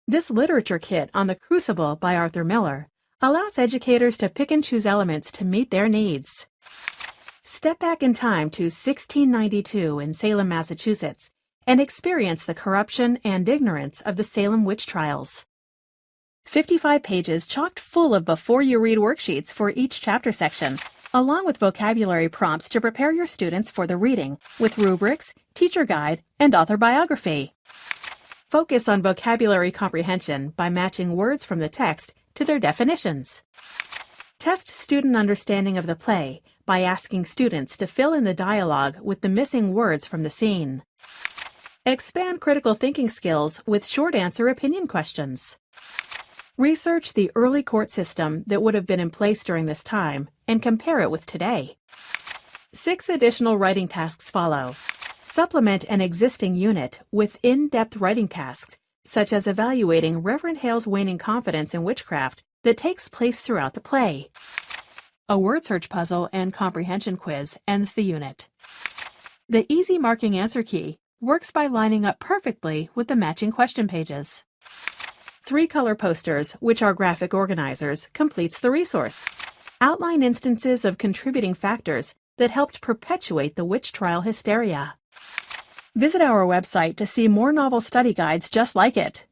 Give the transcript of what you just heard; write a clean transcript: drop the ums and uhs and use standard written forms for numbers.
This literature kit on the Crucible by Arthur Miller allows educators to pick and choose elements to meet their needs. Step back in time to 1692 in Salem, Massachusetts, and experience the corruption and ignorance of the Salem witch trials. 55 pages chocked full of before-you-read worksheets for each chapter section, along with vocabulary prompts to prepare your students for the reading, with rubrics, teacher guide, and author biography. Focus on vocabulary comprehension by matching words from the text to their definitions. Test student understanding of the play by asking students to fill in the dialogue with the missing words from the scene. Expand critical thinking skills with short answer opinion questions. Research the early court system that would have been in place during this time and compare it with today. 6 additional writing tasks follow. Supplement an existing unit with in-depth writing tasks, such as evaluating Reverend Hale's waning confidence in witchcraft that takes place throughout the play. A word search puzzle and comprehension quiz ends the unit. The easy marking answer key works by lining up perfectly with the matching question pages. 3 color posters, which are graphic organizers, completes the resource. Outline instances of contributing factors that helped perpetuate the witch trial hysteria. Visit our website to see more novel study guides just like it.